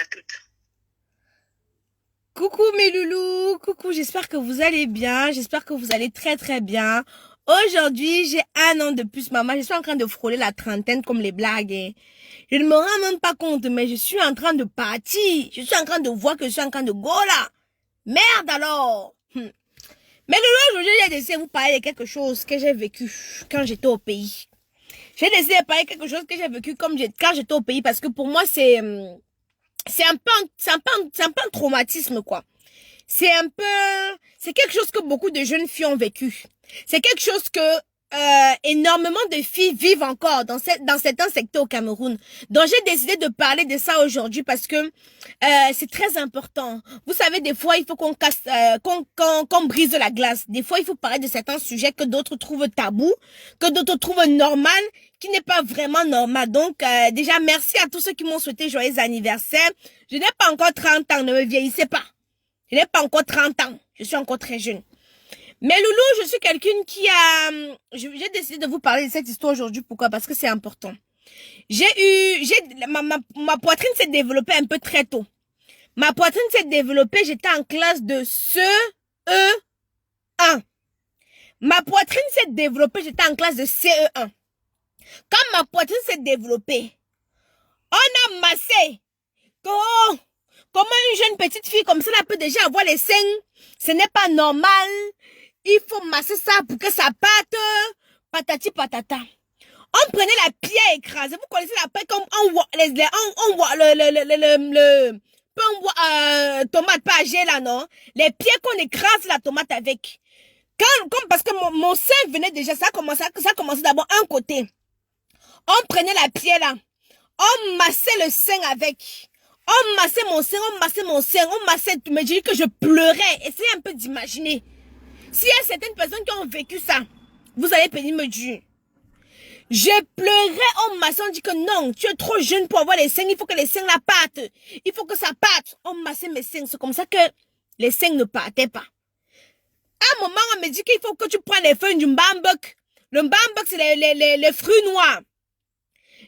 À toutes. Coucou mes loulous, coucou, j'espère que vous allez bien, j'espère que vous allez très très bien. Aujourd'hui, j'ai 1 an de plus, maman, je suis en train de frôler la trentaine comme les blagues, hein. Je ne me rends même pas compte, mais je suis en train de partir. Je suis en train de voir que je suis en train de go là. Merde alors. Mais loulou, aujourd'hui, j'ai décidé de vous parler de quelque chose que j'ai vécu quand j'étais au pays. J'ai décidé de parler de quelque chose que j'ai vécu quand j'étais au pays parce que pour moi, c'est un peu un traumatisme, quoi. C'est quelque chose que beaucoup de jeunes filles ont vécu. C'est quelque chose que énormément de filles vivent encore dans certains secteurs au Cameroun. Donc j'ai décidé de parler de ça aujourd'hui parce que c'est très important. Vous savez, des fois il faut qu'on casse, qu'on brise la glace. Des fois il faut parler de certains sujets que d'autres trouvent tabous, que d'autres trouvent normal, qui n'est pas vraiment normal. Donc déjà merci à tous ceux qui m'ont souhaité joyeux anniversaire. Je n'ai pas encore 30 ans, ne me vieillissez pas. Je n'ai pas encore 30 ans. Je suis encore très jeune. Mais loulou, je suis quelqu'un qui a... J'ai décidé de vous parler de cette histoire aujourd'hui. Pourquoi? Parce que c'est important. Ma poitrine s'est développée un peu très tôt. Ma poitrine s'est développée, j'étais en classe de CE1. Ma poitrine s'est développée, j'étais en classe de CE1. Quand ma poitrine s'est développée, on a massé. Oh, comment une jeune petite fille comme ça peut déjà avoir les seins? Ce n'est pas normal. Il faut masser ça pour que ça parte. Patati patata. On prenait la pierre écrasée. Vous connaissez la pierre comme on voit tomate pas âgée là, non? Les pierres qu'on écrase la tomate avec. Parce que mon sein venait déjà, ça commençait d'abord un côté. On prenait la pierre là. On massait le sein avec. On massait mon sein, on massait tout. Mais j'ai dit que je pleurais. Essayez un peu d'imaginer. S'il y a certaines personnes qui ont vécu ça, vous allez venir me dire. Je pleurais en massant, on dit que non, tu es trop jeune pour avoir les seins, il faut que les seins la partent. Il faut que ça parte. On massait mes seins, c'est comme ça que les seins ne partaient pas. À un moment, on me dit qu'il faut que tu prennes les feuilles du mbambok. Le mbambok, c'est les fruits noirs.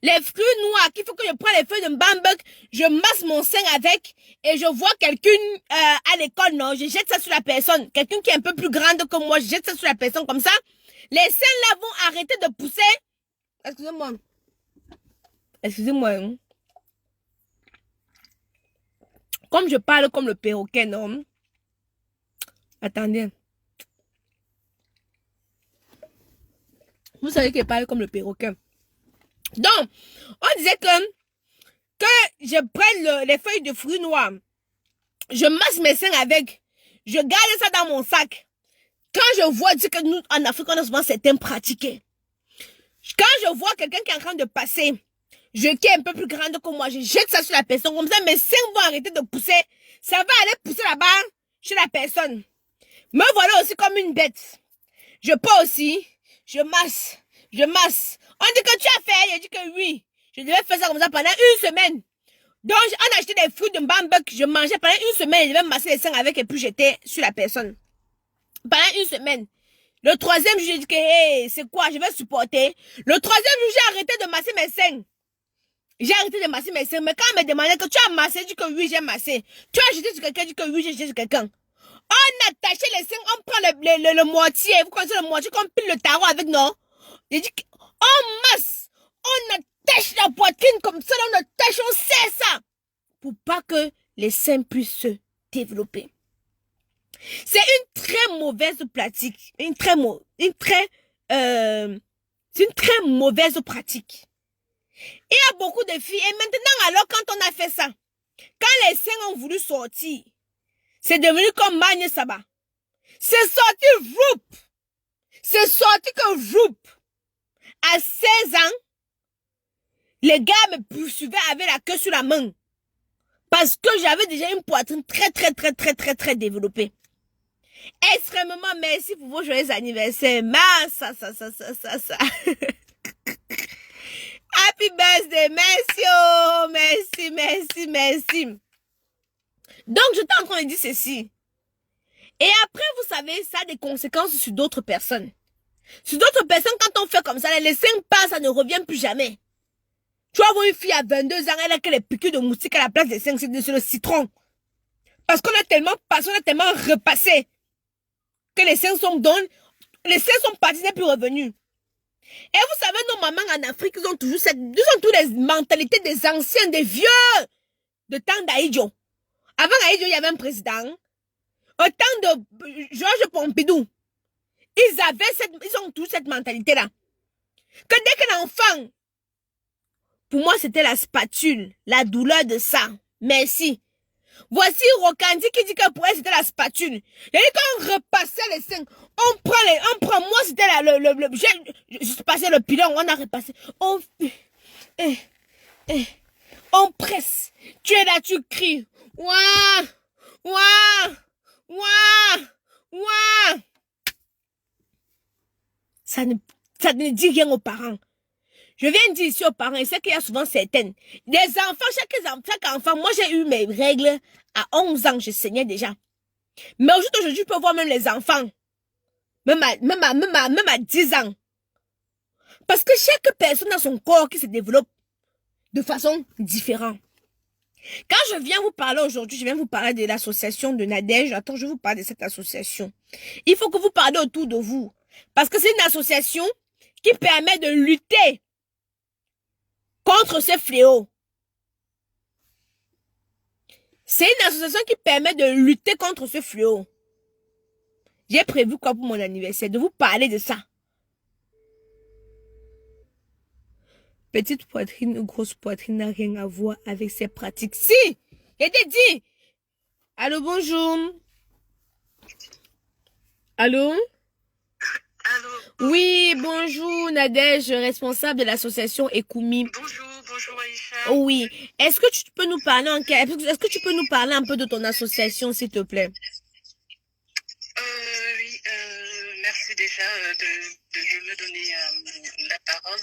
Les fruits noirs, qu'il faut que je prenne les feuilles de mbambok, je masse mon sein avec, et je vois quelqu'un à l'école, non, je jette ça sur la personne. Quelqu'un qui est un peu plus grande que moi, je jette ça sur la personne comme ça. Les seins là vont arrêter de pousser. Excusez-moi. Excusez-moi. Hein. Comme je parle comme le perroquet, non? Attendez. Vous savez qu'il parle comme le perroquet. Donc, on disait que je prenne les feuilles de fruits noirs, je masse mes seins avec, je garde ça dans mon sac. Quand je vois, dire que nous, en Afrique, on a souvent certains pratiqués. Quand je vois quelqu'un qui est en train de passer, qui est un peu plus grande que moi, je jette ça sur la personne, comme ça mes seins vont arrêter de pousser, ça va aller pousser là-bas, chez la personne. Me voilà aussi comme une bête. Je pars aussi, je masse. On dit que tu as fait, je dis que oui. Je devais faire ça comme ça pendant 1 semaine. Donc, on a acheté des fruits de mbambok, je mangeais pendant 1 semaine, je devais masser les seins avec et puis j'étais sur la personne. Pendant 1 semaine. Le 3e jour, j'ai dit que, hey, c'est quoi, je vais supporter. Le 3e jour, j'ai arrêté de masser mes seins. J'ai arrêté de masser mes seins, mais quand on me demandait que tu as massé, je dis que oui, j'ai massé. Tu as jeté sur quelqu'un, je dis que oui, j'ai jeté sur quelqu'un. On attache les seins, on prend le moitié, vous connaissez le moitié, qu'on pile le tarot avec, non? J'ai dit on masse, on attache la poitrine comme ça, on attache, on serre ça. Pour pas que les seins puissent se développer. C'est une très mauvaise pratique. C'est une très mauvaise pratique. Il y a beaucoup de filles. Et maintenant, alors, quand on a fait ça, quand les seins ont voulu sortir, c'est devenu comme Magne Saba. C'est sorti roup. C'est sorti que roup. À 16 ans, les gars me poursuivaient avec la queue sur la main. Parce que j'avais déjà une poitrine très développée. Extrêmement merci pour vos joyeux anniversaires. Ça. Happy birthday, merci, oh, merci. Donc, j'étais en train de dire ceci. Et après, vous savez, ça a des conséquences sur d'autres personnes. Sur d'autres personnes, quand on fait comme ça, les seins passent, ça ne revient plus jamais. Tu vas voir une fille à 22 ans, elle a que les piqûres de moustique à la place des 5, c'est le citron. Parce qu'on a tellement passé, on a tellement repassé que les seins sont donnés, les seins sont partis, n'est plus revenus. Et vous savez, nos mamans en Afrique, ils ont toujours les mentalités des anciens, des vieux, de temps d'Aïdjo. Avant Aïdjo, il y avait un président. Au temps de Georges Pompidou, ils ont tous cette mentalité-là. Que dès qu'un enfant, pour moi, c'était la spatule, la douleur de ça. Merci. Voici Rokandi qui dit que pour elle, c'était la spatule. Il dit qu'on repassait les seins. Moi, c'était je passais le pilon, on a repassé. On presse. Tu es là, tu cries. Ouah! Ouah! Ouah! Ouah! Ça ne dit rien aux parents. Je viens dire ici aux parents, et c'est qu'il y a souvent certaines. Des enfants, chaque enfant, moi j'ai eu mes règles à 11 ans, je saignais déjà. Mais aujourd'hui, je peux voir même les enfants. Même à 10 ans. Parce que chaque personne a son corps qui se développe de façon différente. Quand je viens vous parler aujourd'hui, je viens vous parler de l'association de Nadège. Attends, je vous parle de cette association. Il faut que vous parlez autour de vous. Parce que c'est une association qui permet de lutter contre ce fléau. C'est une association qui permet de lutter contre ce fléau. J'ai prévu quoi pour mon anniversaire? De vous parler de ça. Petite poitrine ou grosse poitrine n'a rien à voir avec ces pratiques. Si! J'ai dit! Allô, bonjour. Allô? Allô? Oui, bonjour Nadège, responsable de l'association Ekoumi. Bonjour Aïcha. Oui. Est-ce que tu peux nous parler un peu de ton association, s'il te plaît? Oui, merci déjà de me donner la parole.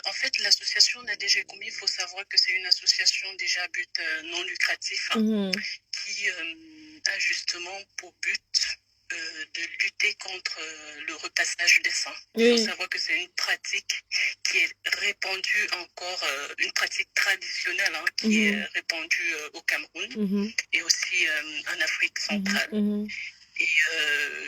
En fait, l'association Nadège Ekoumi, il faut savoir que c'est une association déjà à but non lucratif qui a justement pour but de lutter contre le repassage des seins. Il faut savoir que c'est une pratique qui est répandue encore, une pratique traditionnelle qui est répandue au Cameroun et aussi en Afrique centrale. Et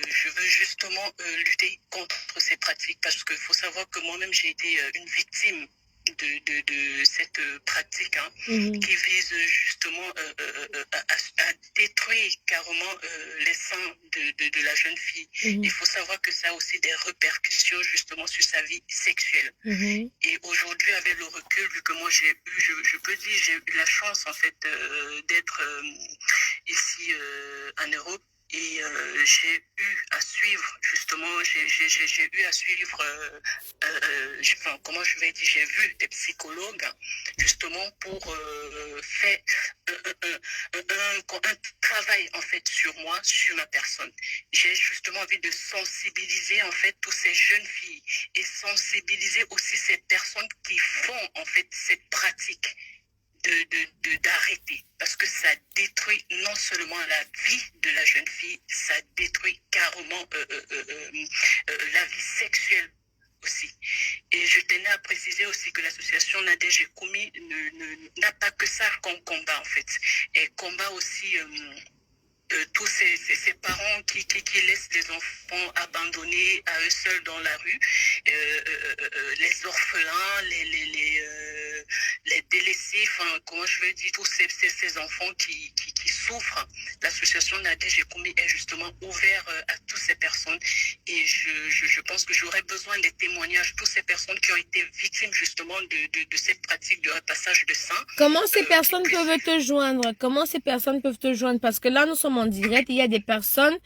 je veux justement lutter contre ces pratiques parce qu'il faut savoir que moi-même j'ai été une victime de cette pratique qui vise justement à détruire carrément les seins de la jeune fille. Il faut savoir que ça a aussi des répercussions justement sur sa vie sexuelle. Et aujourd'hui, avec le recul, vu que moi je peux dire, j'ai eu la chance en fait d'être ici en Europe. Et j'ai eu à suivre, justement, j'ai eu à suivre, comment je vais dire, j'ai vu des psychologues, justement, pour faire un travail, en fait, sur moi, sur ma personne. J'ai justement envie de sensibiliser, en fait, toutes ces jeunes filles et sensibiliser aussi ces personnes qui font, en fait, cette pratique. D'arrêter parce que ça détruit non seulement la vie de la jeune fille, ça détruit carrément la vie sexuelle aussi. Et je tenais à préciser aussi que l'association Nadège Ekoumi n'a pas que ça comme combat en fait. Elle combat aussi tous ces parents qui laissent les enfants abandonnés à eux seuls dans la rue, les orphelins, les délaissés, comment je veux dire, tous ces enfants qui souffrent. L'association Nadège Ekoumi est justement ouverte à toutes ces personnes et je pense que j'aurais besoin des témoignages de toutes ces personnes qui ont été victimes justement de cette pratique de repassage de sang. Comment ces personnes peuvent te joindre? Comment ces personnes peuvent te joindre? Parce que là, nous sommes en direct, il y a des personnes,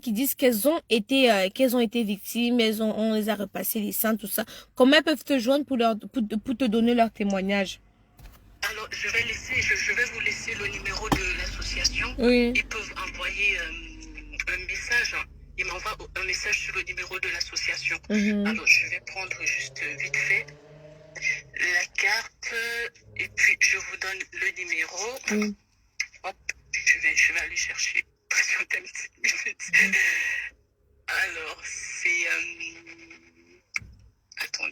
qui disent qu'elles ont été victimes, on les a repassé les seins, tout ça. Comment elles peuvent te joindre pour te donner leur témoignage? Alors, je vais vous laisser le numéro de l'association. Oui. Ils peuvent envoyer un message. Ils m'envoient un message sur le numéro de l'association. Alors, je vais prendre juste vite fait la carte et puis je vous donne le numéro. Hop, je vais aller chercher. Patientez une petite minute. Alors, c'est...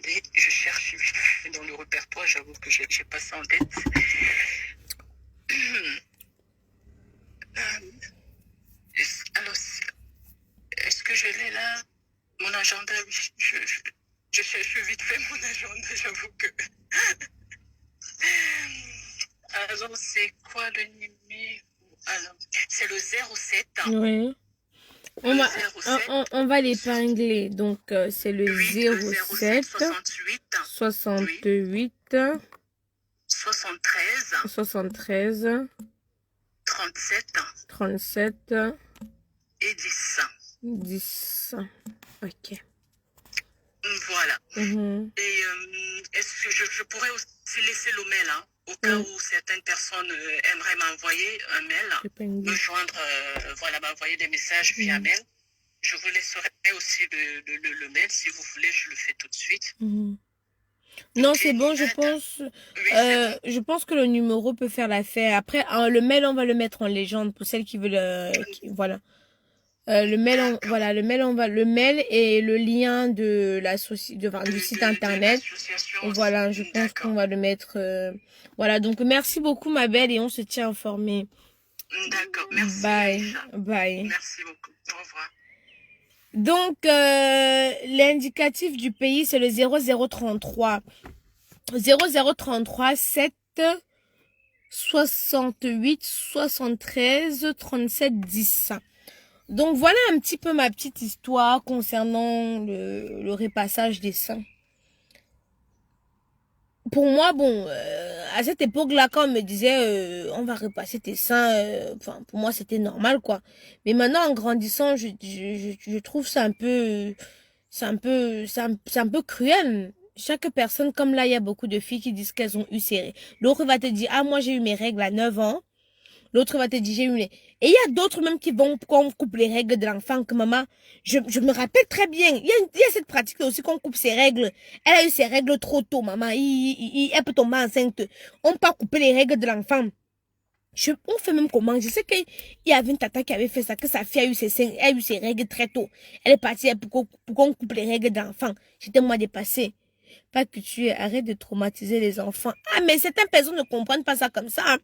Attendez, je cherche dans le répertoire, j'avoue que j'ai pas ça en tête. Alors, est-ce que je l'ai là? Mon agenda, oui, je cherche vite fait mon agenda, j'avoue que... Alors, c'est quoi le numéro? Alors, c'est le 07. Oui. Le 07. On va l'épingler. Donc, c'est le 07 68 68 73 73 37 37 et 10. 10. Ok. Voilà. Mhm. Et est-ce que je pourrais aussi laisser le mail, hein, au cas où certaines personnes aimeraient m'envoyer un mail, me joindre, voilà, m'envoyer des messages via mail. Je vous laisserai aussi le mail. Si vous voulez, je le fais tout de suite. Non, Ok, c'est bon, je pense. Oui, c'est bon. Je pense que le numéro peut faire l'affaire. Après, le mail, on va le mettre en légende pour celles qui veulent. Voilà. Le mail, D'accord. voilà, le mail, le mail et le lien de du site internet. l'association Voilà, aussi. je pense D'accord. qu'on va le mettre. Voilà, donc merci beaucoup, ma belle, et on se tient informé. D'accord. Merci, Bye, Aïcha. bye. Merci beaucoup. Au revoir. Donc, l'indicatif du pays, c'est le 0033. 0033 7 68 73 37 10. Donc voilà un petit peu ma petite histoire concernant le repassage des seins. Pour moi, bon, à cette époque-là, quand on me disait on va repasser tes seins, enfin pour moi c'était normal quoi. Mais maintenant en grandissant, je trouve ça un peu, c'est un peu cruel. Chaque personne, comme là, il y a beaucoup de filles qui disent qu'elles ont eu ces règles. L'autre va te dire, ah, moi, j'ai eu mes règles à 9 ans. L'autre va te dire, j'ai eu mes... Et il y a d'autres même qui vont, qu'on coupe les règles de l'enfant, que maman, je me rappelle très bien. Il y a cette pratique aussi qu'on coupe ses règles. Elle a eu ses règles trop tôt, maman. Elle peut tomber enceinte. On peut couper les règles de l'enfant. On fait même comment? Je sais qu'il y avait une tata qui avait fait ça, que sa fille a eu ses règles très tôt. Elle est partie pour qu'on coupe les règles d'enfant. J'étais moi dépassée. Pas que tu arrêtes de traumatiser les enfants. Ah, mais certaines personnes ne comprennent pas ça comme ça. Hein.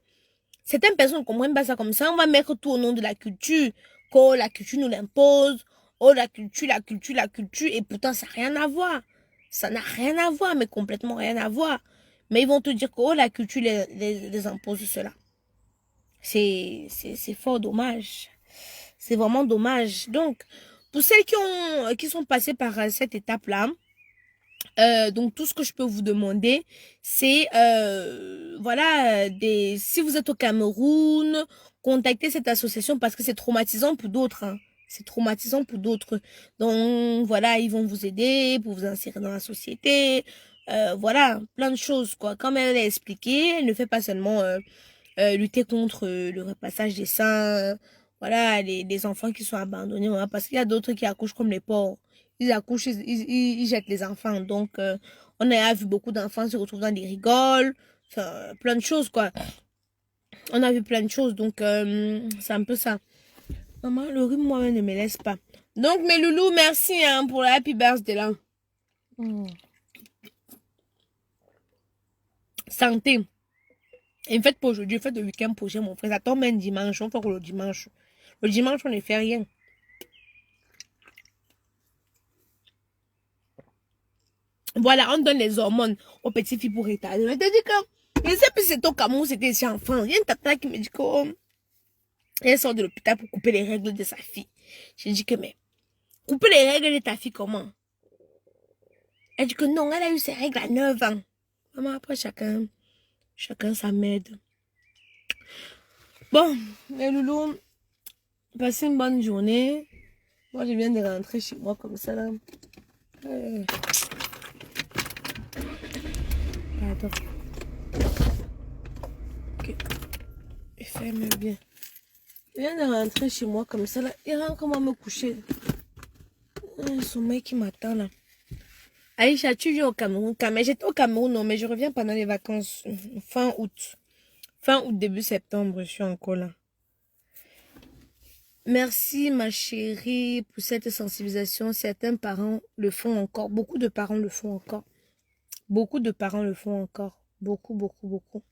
Certaines personnes ne comprennent pas ça comme ça. On va mettre tout au nom de la culture. Que la culture nous l'impose. Oh, la culture, la culture, la culture. Et pourtant, ça n'a rien à voir. Ça n'a rien à voir, mais complètement rien à voir. Mais ils vont te dire que oh, la culture les impose cela. C'est fort dommage. C'est vraiment dommage. Donc, pour celles qui sont passées par cette étape-là, donc tout ce que je peux vous demander, c'est voilà, si vous êtes au Cameroun, contactez cette association parce que c'est traumatisant pour d'autres. Hein. C'est traumatisant pour d'autres. Donc voilà, ils vont vous aider pour vous insérer dans la société. Voilà, plein de choses quoi. Comme elle l'a expliqué, elle ne fait pas seulement lutter contre le repassage des seins. Voilà, les enfants qui sont abandonnés. Voilà, parce qu'il y a d'autres qui accouchent comme les porcs. Ils accouchent, ils jettent les enfants. Donc, on a vu beaucoup d'enfants se retrouver dans des rigoles. Enfin, plein de choses, quoi. On a vu plein de choses. Donc, c'est un peu ça. Maman, le rhume, moi-même, ne me laisse pas. Donc, mes loulous, merci hein, pour la happy birthday, là. Santé. Et faites pour aujourd'hui, faites le week-end prochain, mon frère. Ça tombe un dimanche. On fait le dimanche. Le dimanche, on ne fait rien. Voilà, on donne les hormones aux petites filles pour retarder. Je te dis que, je sais plus si c'était au Cameroun, c'était ici en France. Il y a une tata qui me dit qu'elle sort de l'hôpital pour couper les règles de sa fille. Je dis que, mais, couper les règles de ta fille comment? Elle dit que non, elle a eu ses règles à 9 ans. Maman, après, chacun sa m'aide. Bon, les loulous, passez une bonne journée. Moi, je viens de rentrer chez moi comme ça, là. Pardon. Ok. Ferme bien. Je viens de rentrer chez moi comme ça, là. Il rentre comment me coucher. Un sommeil qui m'attend, là. Aïcha, tu viens au Cameroun. J'étais au Cameroun, non, mais je reviens pendant les vacances. Fin août. Fin août, début septembre, je suis encore là. Merci, ma chérie, pour cette sensibilisation. Certains parents le font encore. Beaucoup de parents le font encore. Beaucoup de parents le font encore. Beaucoup, beaucoup, beaucoup.